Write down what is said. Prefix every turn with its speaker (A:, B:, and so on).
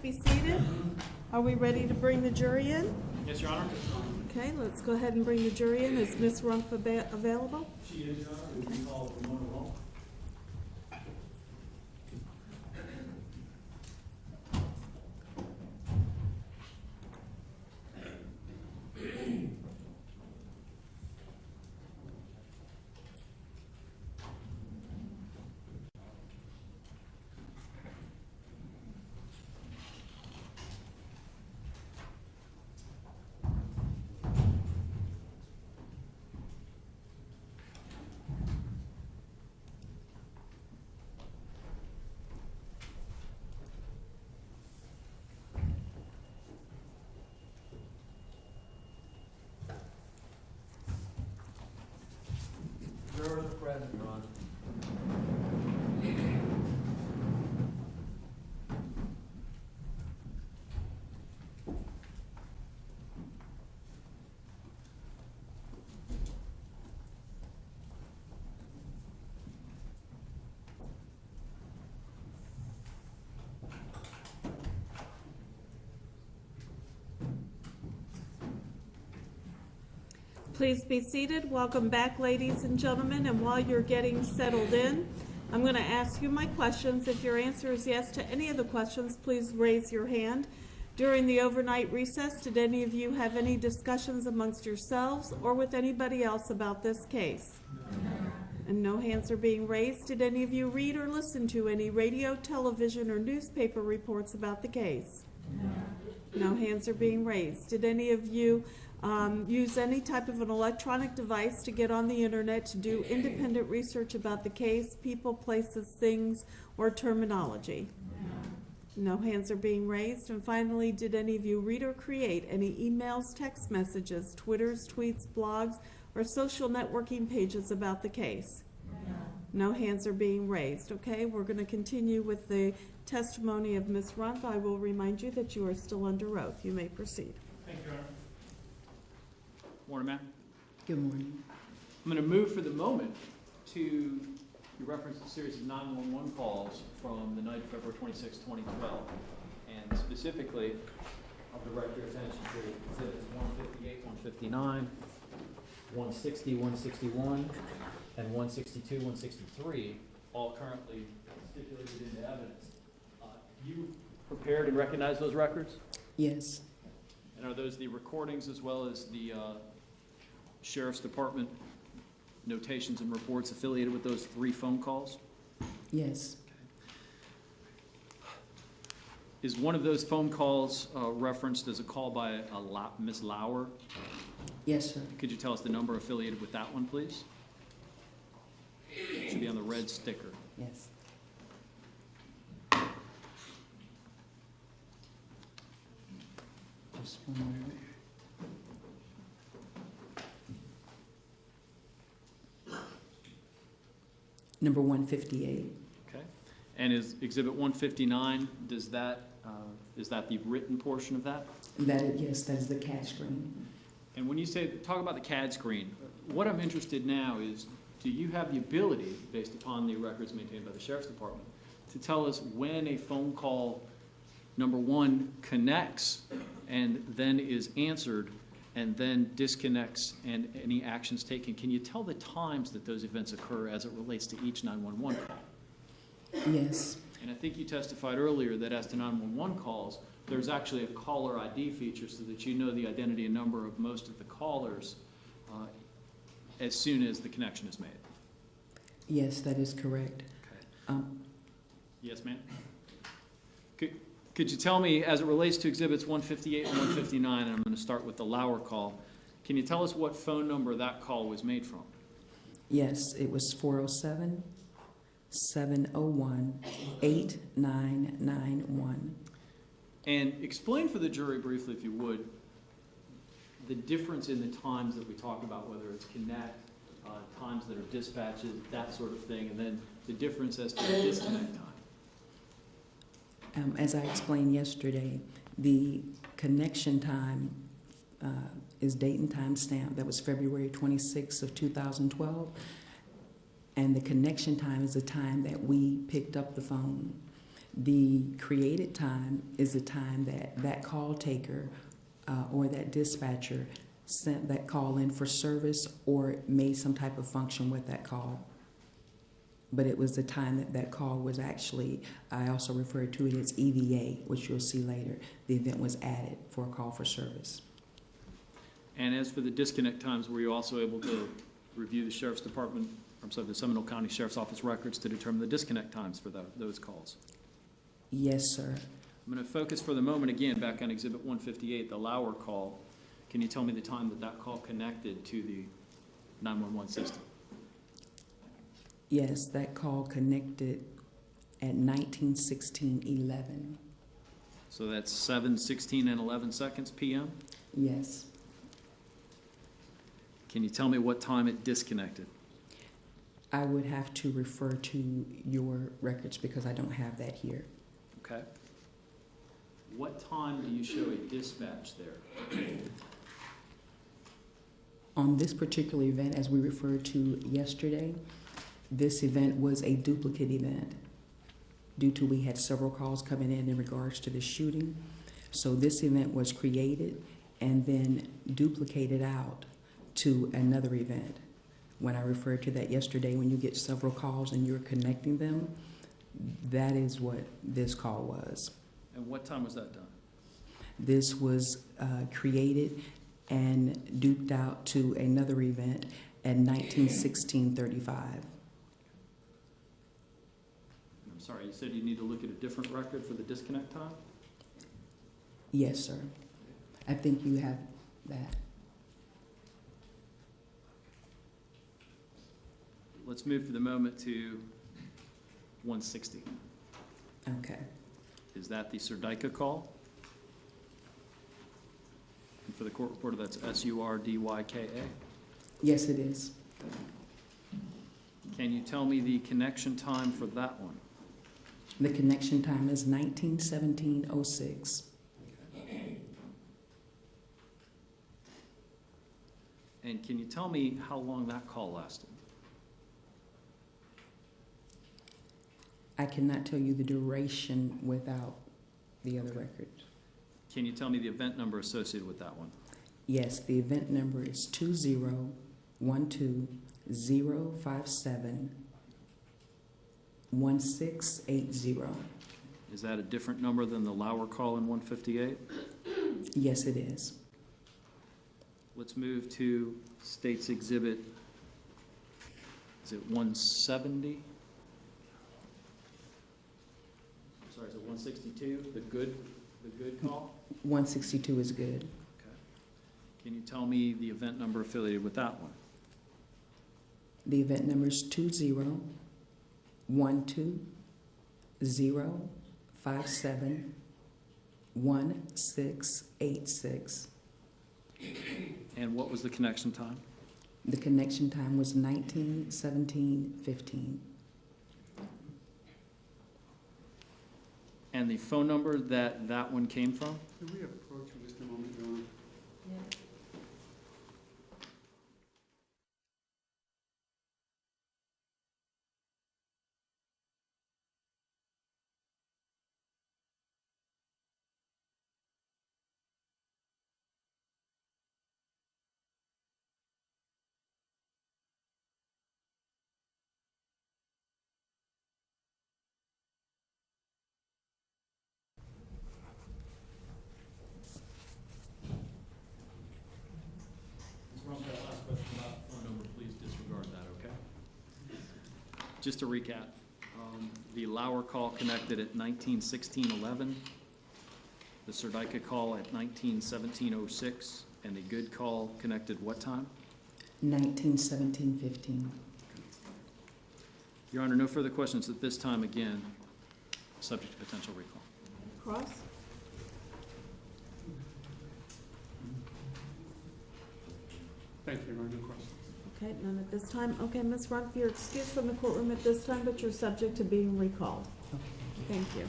A: be seated. Are we ready to bring the jury in?
B: Yes, Your Honor.
A: Okay, let's go ahead and bring the jury in. Is Ms. Rumph available?
B: She is, Your Honor. We can call Ramona Rumph. Jurors are present, Your Honor.
A: Please be seated. Welcome back, ladies and gentlemen. And while you're getting settled in, I'm going to ask you my questions. If your answer is yes to any of the questions, please raise your hand. During the overnight recess, did any of you have any discussions amongst yourselves or with anybody else about this case? No. And no hands are being raised. Did any of you read or listen to any radio, television, or newspaper reports about the case? No. No hands are being raised. Did any of you use any type of an electronic device to get on the internet to do independent research about the case, people, places, things, or terminology? No. No hands are being raised. And finally, did any of you read or create any emails, text messages, Twitters, tweets, blogs, or social networking pages about the case? No. No hands are being raised. Okay, we're going to continue with the testimony of Ms. Rumph. I will remind you that you are still under oath. You may proceed.
B: Thank you, Your Honor. Morning, ma'am.
C: Good morning.
B: I'm going to move for the moment to you referenced a series of 911 calls from the night of February 26, 2012, and specifically, I'll direct your attention to exhibits 158, 159, 160, 161, and 162, 163, all currently stipulated into evidence. You prepared and recognized those records?
C: Yes.
B: And are those the recordings as well as the Sheriff's Department notations and reports affiliated with those 3 phone calls?
C: Yes.
B: Okay. Is one of those phone calls referenced as a call by Ms. Lauer?
C: Yes, sir.
B: Could you tell us the number affiliated with that one, please? It should be on the red sticker.
C: Yes. Just one moment. Number 158.
B: Okay. And is Exhibit 159, is that the written portion of that?
C: Yes, that is the CAD screen.
B: And when you say, talk about the CAD screen, what I'm interested now is, do you have the ability, based upon the records maintained by the Sheriff's Department, to tell us when a phone call, number 1, connects and then is answered and then disconnects and any actions taken? Can you tell the times that those events occur as it relates to each 911 call?
C: Yes.
B: And I think you testified earlier that as to 911 calls, there's actually a caller ID feature so that you know the identity and number of most of the callers as soon as the connection is made.
C: Yes, that is correct.
B: Okay. Yes, ma'am? Could you tell me, as it relates to Exhibits 158 and 159, and I'm going to start with the Lauer call, can you tell us what phone number that call was made from?
C: Yes, it was 407-701-8991.
B: And explain for the jury briefly, if you would, the difference in the times that we talk about, whether it's connect, times that are dispatches, that sort of thing, and then the difference as to the disconnect time.
C: As I explained yesterday, the connection time is date and time stamp. That was February 26th of 2012. And the connection time is the time that we picked up the phone. The created time is the time that that call taker or that dispatcher sent that call in for service or made some type of function with that call. But it was the time that that call was actually, I also refer to it as EVA, which you'll see later. The event was added for a call for service.
B: And as for the disconnect times, were you also able to review the Sheriff's Department, the Seminole County Sheriff's Office records to determine the disconnect times for those calls?
C: Yes, sir.
B: I'm going to focus for the moment again back on Exhibit 158, the Lauer call. Can you tell me the time that that call connected to the 911 system?
C: Yes, that call connected at 19:16:11.
B: So that's 7:16 and 11 seconds p.m.?
C: Yes.
B: Can you tell me what time it disconnected?
C: I would have to refer to your records because I don't have that here.
B: Okay. What time do you show a dispatch there?
C: On this particular event, as we referred to yesterday, this event was a duplicate event due to we had several calls coming in regards to the shooting. So this event was created and then duplicated out to another event. When I referred to that yesterday, when you get several calls and you're connecting them, that is what this call was.
B: And what time was that done?
C: This was created and duped out to another event at 19:16:35.
B: I'm sorry, you said you need to look at a different record for the disconnect time?
C: Yes, sir. I think you have that.
B: Let's move for the moment to 160.
C: Okay.
B: Is that the Surdyka call? And for the court reporter, that's Surdyka?
C: Yes, it is.
B: Can you tell me the connection time for that one?
C: The connection time is 19:17:06.
B: And can you tell me how long that call lasted?
C: I cannot tell you the duration without the other record.
B: Can you tell me the event number associated with that one?
C: Yes, the event number is 2012-057-1680.
B: Is that a different number than the Lauer call in 158?
C: Yes, it is.
B: Let's move to State's Exhibit, is it 170? I'm sorry, is it 162, the good call?
C: 162 is good.
B: Okay. Can you tell me the event number affiliated with that one?
C: The event number is 20-12-057-1686.
B: And what was the connection time?
C: The connection time was 19:17:15.
B: And the phone number that that one came from?
D: Can we approach in just a moment, Yawn?
B: Ms. Rumph, that last question about the phone number, please disregard that, okay? Just to recap, the Lauer call connected at 19:16:11, the Surdyka call at 19:17:06, and the good call connected what time?
C: 19:17:15.
B: Your Honor, no further questions at this time, again, subject to potential recall.
A: Cross?
D: Thank you, Yawn. No questions.
A: Okay, none at this time. Okay, Ms. Rumph, you're excused from the courtroom at this time, but you're subject to being recalled. Thank you.